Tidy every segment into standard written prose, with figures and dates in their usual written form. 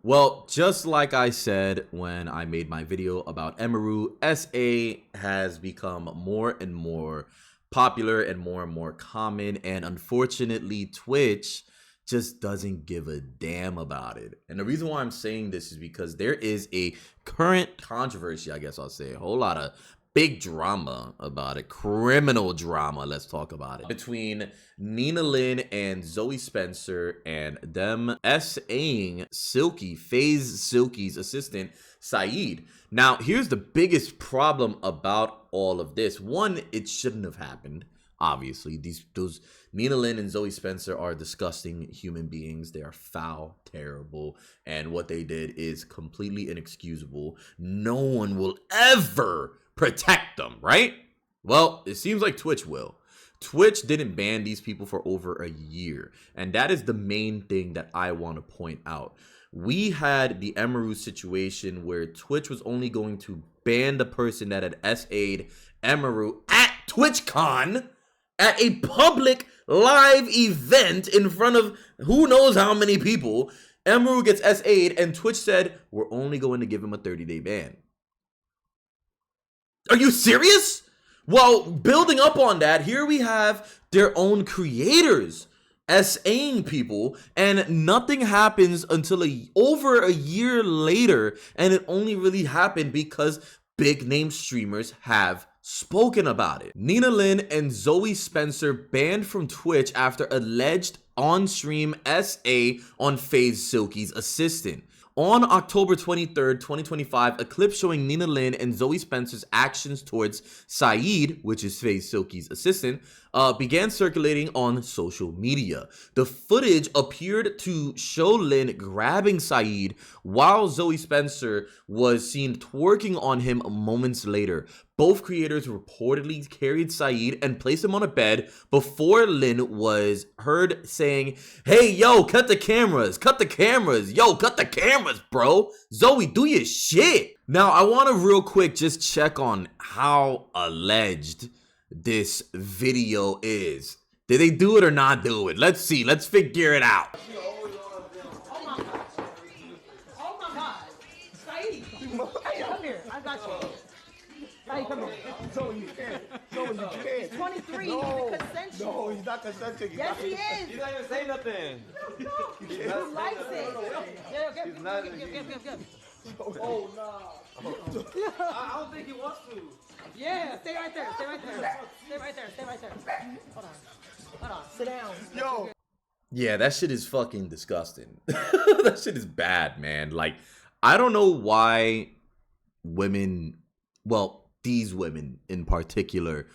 Well, just like I said when I made my video about Emeru, SA has become more and more popular and more common, and unfortunately Twitch just doesn't give a damn about it. And the reason why I'm saying this is because there is a current controversy, I guess I'll say, a whole lot of big drama about it, criminal drama, let's talk about it, between Nina Lynn and Zoe Spencer, and them SAing Silky, FaZe Silky's assistant, Saeed. Now, here's the biggest problem about all of this. One, it shouldn't have happened. Obviously, those Nina Lynn and Zoe Spencer are disgusting human beings. They are foul, terrible, and what they did is completely inexcusable. No one will ever protect them, right? Well, it seems like Twitch will. Twitch didn't ban these people for over a year, and that is the main thing that I want to point out. We had the Emeru situation where Twitch was only going to ban the person that had SA'd Emeru at TwitchCon, at a public live event in front of who knows how many people. Emeru gets SA'd, and Twitch said, we're only going to give him a 30-day ban. Are you serious? Well, building up on that, here we have their own creators SAing people, and nothing happens until over a year later, and it only really happened because big name streamers have spoken about it. Nina Lynn and Zoe Spencer banned from Twitch after alleged on-stream SA on FaZe Silky's assistant. On October 23rd, 2025, a clip showing Nina Lynn and Zoe Spencer's actions towards Saeed, which is FaZe Silky's assistant, began circulating on social media. The footage appeared to show Lynn grabbing Saeed while Zoe Spencer was seen twerking on him moments later. Both creators reportedly carried Saeed and placed him on a bed before Lynn was heard saying, hey, yo, cut the cameras, yo, cut the cameras, bro. Zoe, do your shit. Now, I want to real quick just check on how alleged this video is. Did they do it or not do it? Let's see. Let's figure it out. Oh my God. Oh my God. Saeed. Hey, come here. I got you. Saeed, come here. Zoe, you can't. Zoe, you can't. He's 23. No, he's consensual. No, he's not consenting. Yes, he is. He's not even saying nothing. He likes it. Yeah, give. Oh, no. I don't think he wants to. Yeah, stay right there. Stay right there. Hold on. Sit down. Yo. Yeah, that shit is fucking disgusting. That shit is bad, man. Like, I don't know why women, well, these women in particular,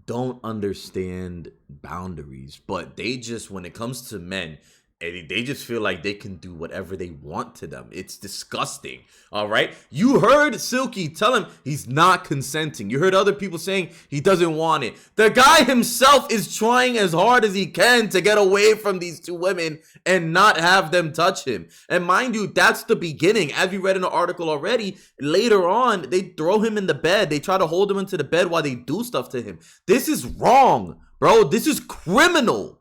don't understand boundaries, but they just, when it comes to men, they just feel like they can do whatever they want to them. It's disgusting. All right. You heard Silky tell him he's not consenting. You heard other people saying he doesn't want it. The guy himself is trying as hard as he can to get away from these two women and not have them touch him. And mind you, that's the beginning. As we read in the article already, later on, they throw him in the bed. They try to hold him into the bed while they do stuff to him. This is wrong, bro. This is criminal.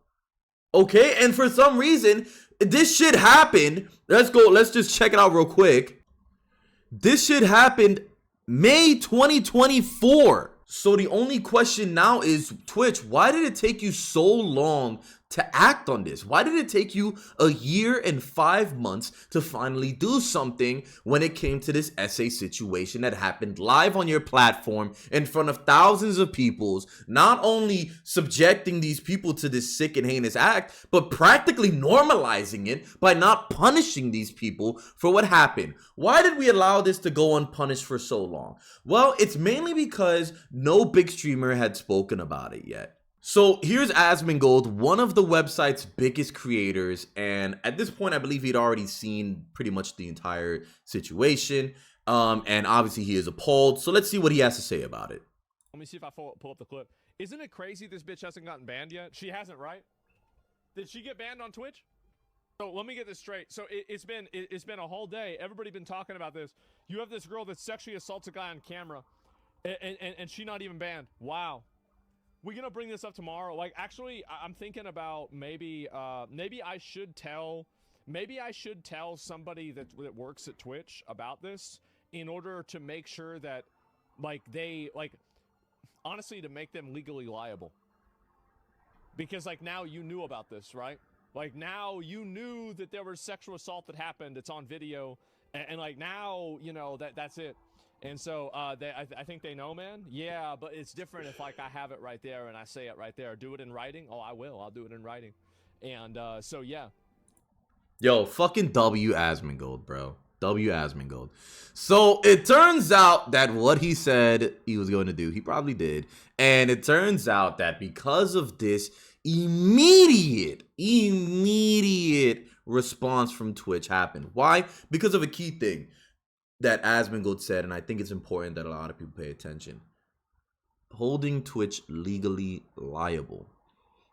Okay, and for some reason, this shit happened. Let's just check it out real quick. This shit happened May 2024. So the only question now is, Twitch, why did it take you so long to act on this? Why did it take you a year and 5 months to finally do something when it came to this SA situation that happened live on your platform in front of thousands of people, not only subjecting these people to this sick and heinous act, but practically normalizing it by not punishing these people for what happened? Why did we allow this to go unpunished for so long? Well, it's mainly because no big streamer had spoken about it yet. So here's Asmongold, one of the website's biggest creators, and at this point I believe he'd already seen pretty much the entire situation, and obviously he is appalled. So let's see what he has to say about it. Let me see if I pull up the clip. Isn't it crazy this bitch hasn't gotten banned yet? She hasn't, right? Did she get banned on Twitch? So let me get this straight. So it's been a whole day. Everybody been talking about this. You have this girl that sexually assaults a guy on camera, and she not even banned. Wow. We're gonna bring this up tomorrow. Like, actually, I'm thinking about maybe I should tell maybe I should tell somebody that works at Twitch about this in order to make sure that, like, they, like, honestly, to make them legally liable. Because, like, now you knew about this, right? Like, now you knew that there was sexual assault that happened. It's on video. And like, now, you know, that's it. And so I think they know, man. Yeah, but it's different if, like, I have it right there and I say it right there. Do it in writing? Oh, I will. I'll do it in writing. And so, yeah. Yo, fucking W. Asmongold, bro. W. Asmongold. So it turns out that what he said he was going to do, he probably did. And it turns out that because of this immediate response from Twitch happened. Why? Because of a key thing that Asmongold said, and I think it's important that a lot of people pay attention. Holding Twitch legally liable.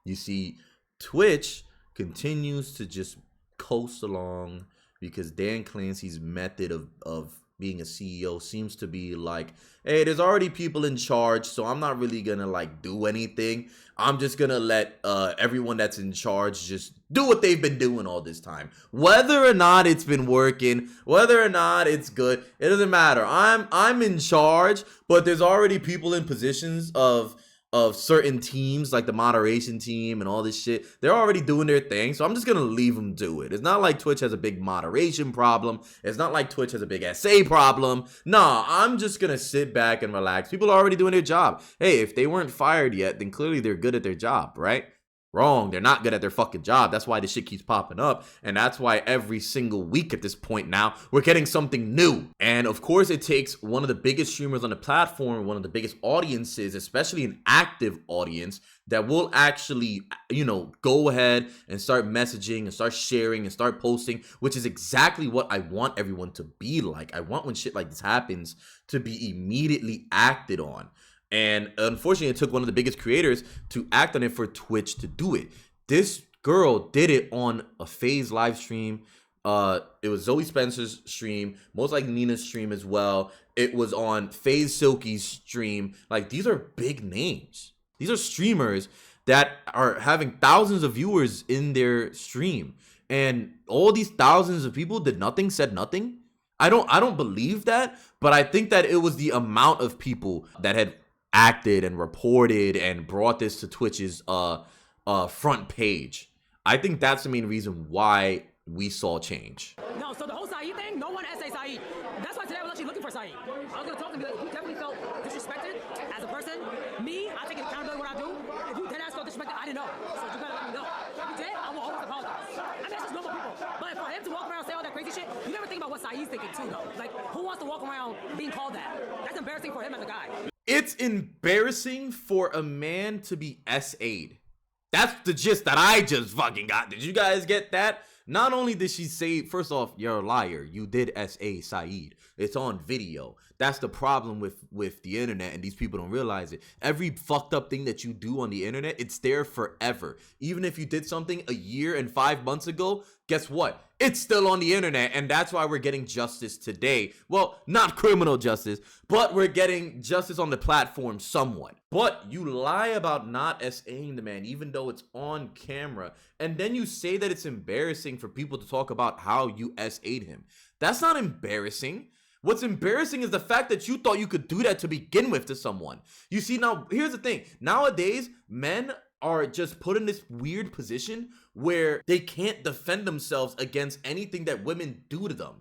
You see, Twitch continues to just coast along because Dan Clancy's method of being a CEO seems to be like, hey, there's already people in charge, so I'm not really gonna like do anything. I'm just gonna let everyone that's in charge just do what they've been doing all this time. Whether or not it's been working, whether or not it's good, it doesn't matter. I'm in charge, but there's already people in positions of certain teams, like the moderation team and all this shit. They're already doing their thing, so I'm just gonna leave them do it. It's not like Twitch has a big moderation problem. It's not like Twitch has a big SA problem. Nah, I'm just gonna sit back and relax. People are already doing their job. Hey, if they weren't fired yet, then clearly they're good at their job, right? Wrong. They're not good at their fucking job. That's why this shit keeps popping up. And that's why every single week at this point now, we're getting something new. And of course, it takes one of the biggest streamers on the platform, one of the biggest audiences, especially an active audience, that will actually, you know, go ahead and start messaging and start sharing and start posting, which is exactly what I want everyone to be like. I want when shit like this happens to be immediately acted on. And unfortunately, it took one of the biggest creators to act on it for Twitch to do it. This girl did it on a FaZe live stream. It was Zoe Spencer's stream, most likely Nina's stream as well. It was on FaZe Silky's stream. Like, these are big names. These are streamers that are having thousands of viewers in their stream. And all these thousands of people did nothing, said nothing. I don't believe that, but I think that it was the amount of people that had acted and reported and brought this to Twitch's front page. I think that's the main reason why we saw change. No, so the whole Saeed thing, no one SA Saeed. That's why today I was actually looking for Saeed. I was gonna talk to him, he definitely felt disrespected as a person. Me, I take accountability what I do. If you dead ass felt disrespected, I didn't know. So you gotta let me know. If you did, I will always apologize. I mean, that's just normal people. But for him to walk around and say all that crazy shit, you never think about what Saeed's thinking too, though. Like, who wants to walk around being called that? That's embarrassing for him as a guy. It's embarrassing for a man to be SA'd. That's the gist that I just fucking got. Did you guys get that? Not only did she say, first off, you're a liar. You did SA Saeed. It's on video. That's the problem with the internet, and these people don't realize it. Every fucked up thing that you do on the internet, it's there forever. Even if you did something a year and 5 months ago, guess what? It's still on the internet, and that's why we're getting justice today. Well, not criminal justice, but we're getting justice on the platform somewhat. But you lie about not SAing the man, even though it's on camera, and then you say that it's embarrassing for people to talk about how you SA'd him. That's not embarrassing. What's embarrassing is the fact that you thought you could do that to begin with to someone. You see, now, here's the thing. Nowadays, men are just put in this weird position where they can't defend themselves against anything that women do to them.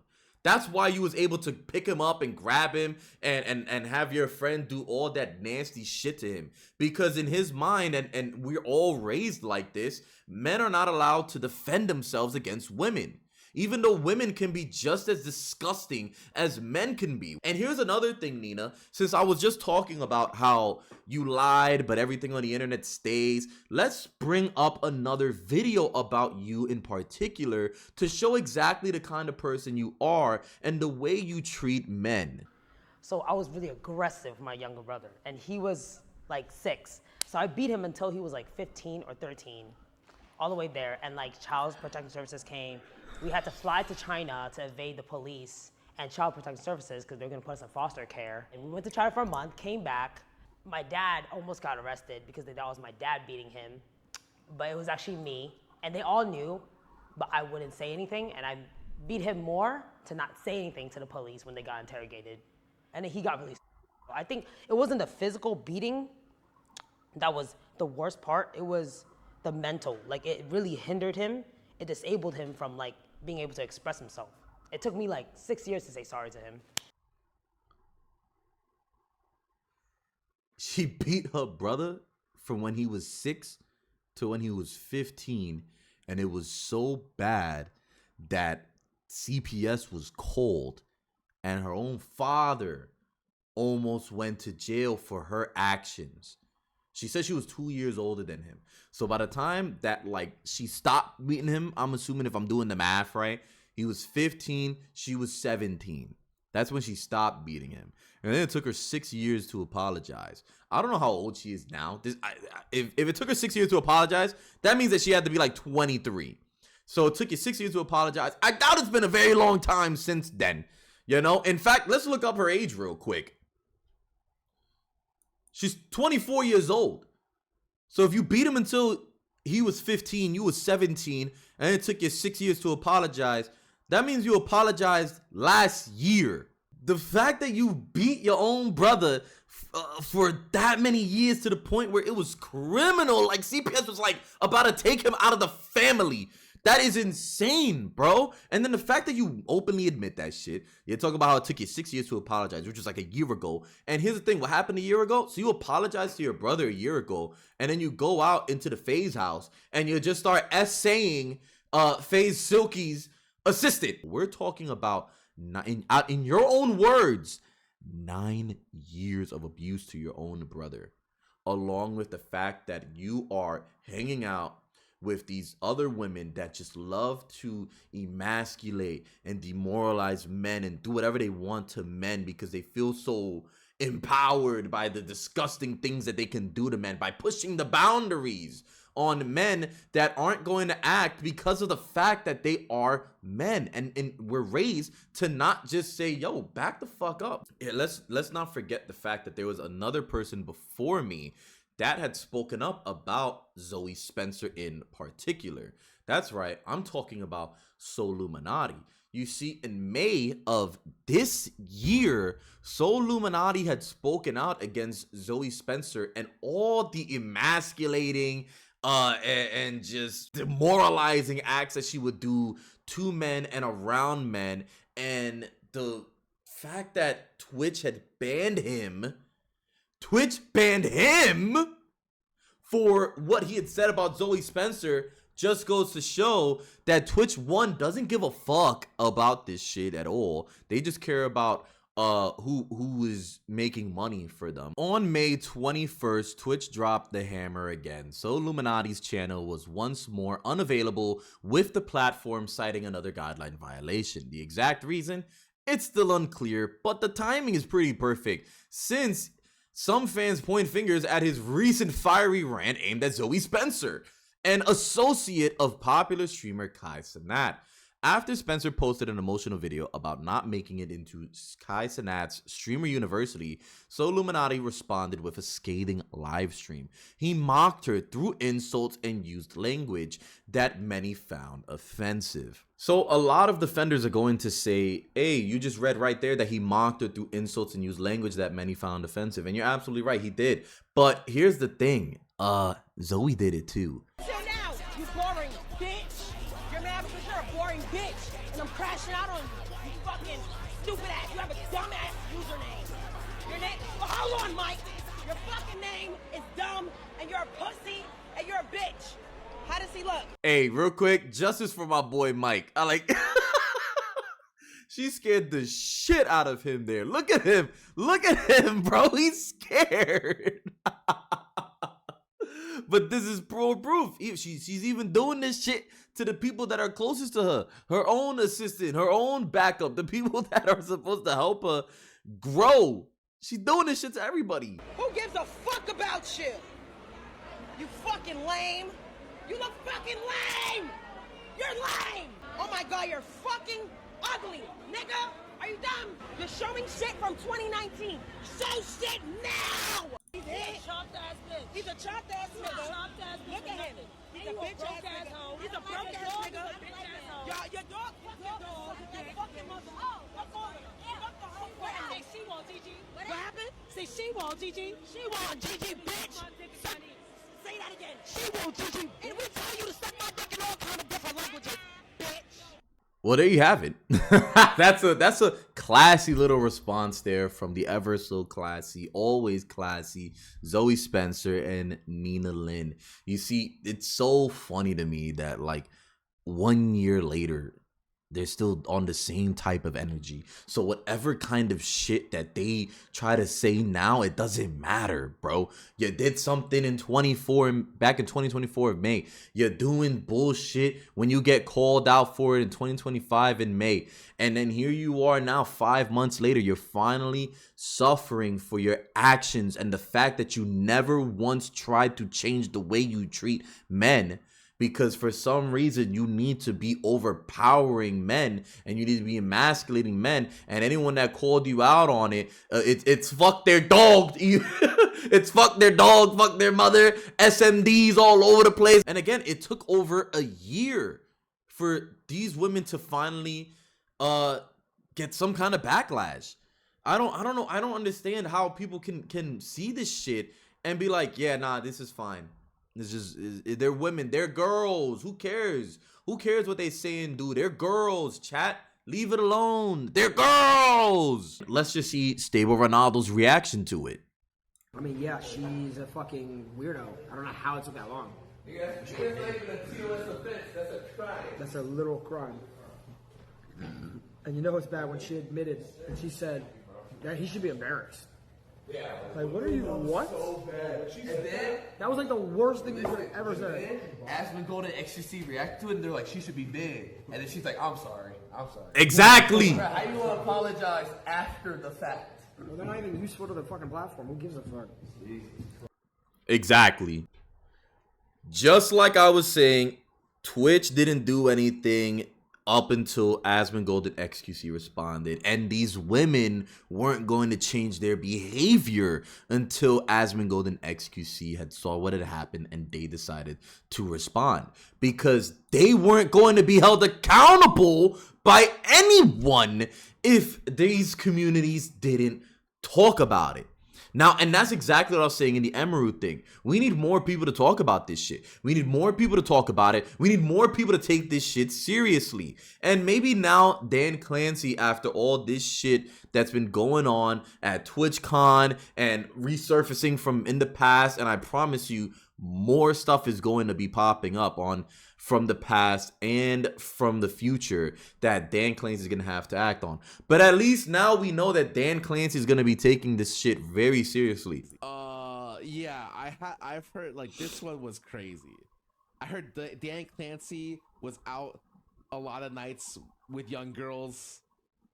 That's why you was able to pick him up and grab him and have your friend do all that nasty shit to him. Because in his mind, and we're all raised like this, men are not allowed to defend themselves against women. Even though women can be just as disgusting as men can be. And here's another thing, Nina. Since I was just talking about how you lied, but everything on the internet stays, let's bring up another video about you in particular to show exactly the kind of person you are and the way you treat men. So I was really aggressive with my younger brother, and he was like 6. So I beat him until he was like 15 or 13, all the way there. And like Child Protective Services came. We had to fly to China to evade the police and Child Protective Services because they were gonna put us in foster care. And we went to China for a month, came back. My dad almost got arrested because they thought it was my dad beating him, but it was actually me. And they all knew, but I wouldn't say anything, and I beat him more to not say anything to the police when they got interrogated, and then he got released. I think it wasn't the physical beating that was the worst part. It was the mental. Like, it really hindered him. It disabled him from, like, being able to express himself. It took me, like, 6 years to say sorry to him. She beat her brother from when he was 6 to when he was 15, and it was so bad that CPS was called, and her own father almost went to jail for her actions. She said she was 2 years older than him. So by the time that, like, she stopped beating him, I'm assuming, if I'm doing the math right, he was 15, she was 17. That's when she stopped beating him. And then it took her 6 years to apologize. I don't know how old she is now. If it took her 6 years to apologize, that means that she had to be like 23. So it took you 6 years to apologize. I doubt it's been a very long time since then. You know? In fact, let's look up her age real quick. She's 24 years old. So if you beat him until he was 15, you was 17, and it took you 6 years to apologize, that means you apologized last year. The fact that you beat your own brother for that many years to the point where it was criminal, like CPS was like about to take him out of the family. That is insane, bro. And then the fact that you openly admit that shit, you talk about how it took you 6 years to apologize, which was like a year ago. And here's the thing, what happened a year ago? So you apologize to your brother a year ago, and then you go out into the FaZe house and you just start essaying FaZe Silky's assistant. We're talking about, in your own words, 9 years of abuse to your own brother, along with the fact that you are hanging out with these other women that just love to emasculate and demoralize men and do whatever they want to men because they feel so empowered by the disgusting things that they can do to men, by pushing the boundaries on men that aren't going to act because of the fact that they are men, and we're raised to not just say, yo, back the fuck up. Yeah, let's not forget the fact that there was another person before me that had spoken up about Zoe Spencer in particular. That's right, I'm talking about Soluminati. You see, in May of this year, Soluminati had spoken out against Zoe Spencer and all the emasculating and just demoralizing acts that she would do to men and around men. And the fact that Twitch banned him for what he had said about Zoe Spencer just goes to show that Twitch, one, doesn't give a fuck about this shit at all. They just care about who is making money for them. On May 21st, Twitch dropped the hammer again. So Soluminati's channel was once more unavailable, with the platform citing another guideline violation. The exact reason? It's still unclear, but the timing is pretty perfect, since some fans point fingers at his recent fiery rant aimed at Zoe Spencer, an associate of popular streamer Kai Cenat. After Spencer posted an emotional video about not making it into Kai Cenat's Streamer University, Soluminati responded with a scathing live stream. He mocked her through insults and used language that many found offensive. So a lot of defenders are going to say, hey, you just read right there that he mocked her through insults and used language that many found offensive. And you're absolutely right, he did. But here's the thing, Zoe did it too. Chill now, you boring bitch. You're mad because you're a boring bitch, and I'm crashing out on you. You fucking stupid ass. You have a dumb ass username. Your name, well, hold on, Mike. Your fucking name is dumb, and you're a pussy, and you're a bitch. How does he look? Hey, real quick, justice for my boy Mike. I like she scared the shit out of him there. Look at him, bro. He's scared. But this is proof. She's even doing this shit to the people that are closest to her. Her own assistant, her own backup, the people that are supposed to help her grow. She's doing this shit to everybody. Who gives a fuck about you? You fucking lame. You look fucking lame. You're lame. Oh my God, you're fucking ugly, nigga. Are you dumb? You're showing shit from 2019. Show shit now. He's a chopped ass bitch. He's a chopped ass nigga. Look at him. He's a bitch ass nigga. He's a broke ass nigga. Your dog fucked your dog. That fucking mother. Oh, fuck all of them. Fuck the whole family. She won't, Gigi. What happened? Say she won't, Gigi. She won't, Gigi, bitch. Say that again. She won't, Gigi. And we tell you to suck my dick in all kind of different languages, bitch. Well, there you have it. that's a classy little response there from the ever so classy, always classy Zoe Spencer and Nina Lynn. You see, it's so funny to me that like 1 year later, they're still on the same type of energy. So whatever kind of shit that they try to say now, it doesn't matter, bro. You did something in back in 2024 of May. You're doing bullshit when you get called out for it in 2025 in May. And then here you are now 5 months later, you're finally suffering for your actions and the fact that you never once tried to change the way you treat men. Because for some reason you need to be overpowering men and you need to be emasculating men, and anyone that called you out on it, it's fuck their dog. It's fuck their dog, fuck their mother, SMDs all over the place. And again, it took over a year for these women to finally get some kind of backlash. I don't know. I don't understand how people can see this shit and be like, yeah, nah, this is fine. It's just, they're women, they're girls. Who cares? Who cares what they say and do? They're girls, chat. Leave it alone. They're girls. Let's just see Stable Ronaldo's reaction to it. I mean, yeah, she's a fucking weirdo. I don't know how it took that long. That's a literal crime. And you know what's bad when she admitted and she said that he should be embarrassed. Yeah. Like, what are you? What? So bad. That was like the worst thing you could have ever said. Aspen Golden XQC reacted to it, and they're like, she should be banned. And then she's like, I'm sorry. Exactly. How you want to apologize after the fact? Well, they're not even useful to the fucking platform. Who gives a fuck? Exactly. Just like I was saying, Twitch didn't do anything up until Asmongold and XQC responded, and these women weren't going to change their behavior until Asmongold and XQC had saw what had happened and they decided to respond, because they weren't going to be held accountable by anyone if these communities didn't talk about it. Now, and that's exactly what I was saying in the Emerald thing. We need more people to talk about this shit. We need more people to talk about it. We need more people to take this shit seriously. And maybe now Dan Clancy, after all this shit that's been going on at TwitchCon and resurfacing from in the past, and I promise you, more stuff is going to be popping up on from the past and from the future that Dan Clancy is going to have to act on. But at least now we know that Dan Clancy is going to be taking this shit very seriously. Yeah, I've heard like this one was crazy. I heard Dan Clancy was out a lot of nights with young girls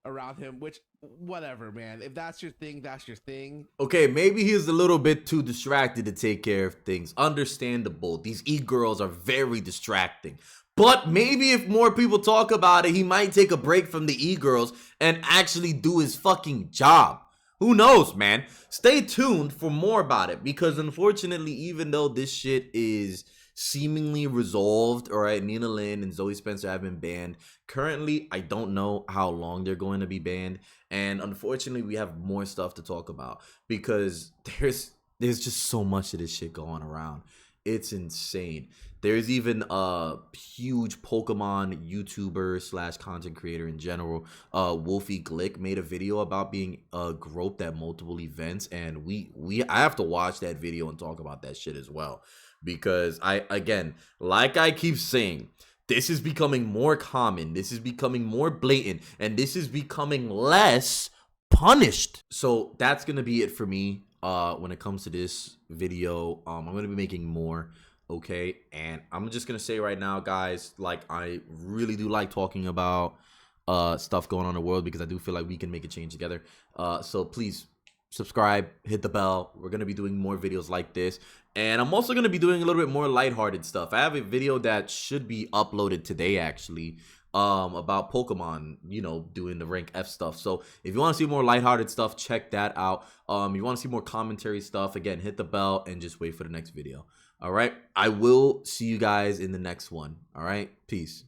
around him, which whatever, man. If that's your thing, that's your thing. Okay, maybe he's a little bit too distracted to take care of things. Understandable. These e-girls are very distracting. But maybe if more people talk about it, he might take a break from the e-girls and actually do his fucking job. Who knows, man? Stay tuned for more about it, because unfortunately, even though this shit is seemingly resolved, all right, Nina Lynn and Zoe Spencer have been banned. Currently, I don't know how long they're going to be banned, and unfortunately, we have more stuff to talk about because there's just so much of this shit going around. It's insane. There's even a huge Pokemon YouTuber slash content creator in general, Wolfie Glick, made a video about being groped at multiple events, and I have to watch that video and talk about that shit as well. Because again, like I keep saying, this is becoming more common, this is becoming more blatant, and this is becoming less punished. So that's gonna be it for me when it comes to this video. I'm gonna be making more, okay? And I'm just gonna say right now, guys, like, I really do like talking about stuff going on in the world, because I do feel like we can make a change together. So please subscribe, hit the bell. We're gonna be doing more videos like this. And I'm also going to be doing a little bit more lighthearted stuff. I have a video that should be uploaded today, actually, about Pokemon, you know, doing the rank F stuff. So if you want to see more lighthearted stuff, check that out. If you want to see more commentary stuff, again, hit the bell and just wait for the next video. All right. I will see you guys in the next one. All right. Peace.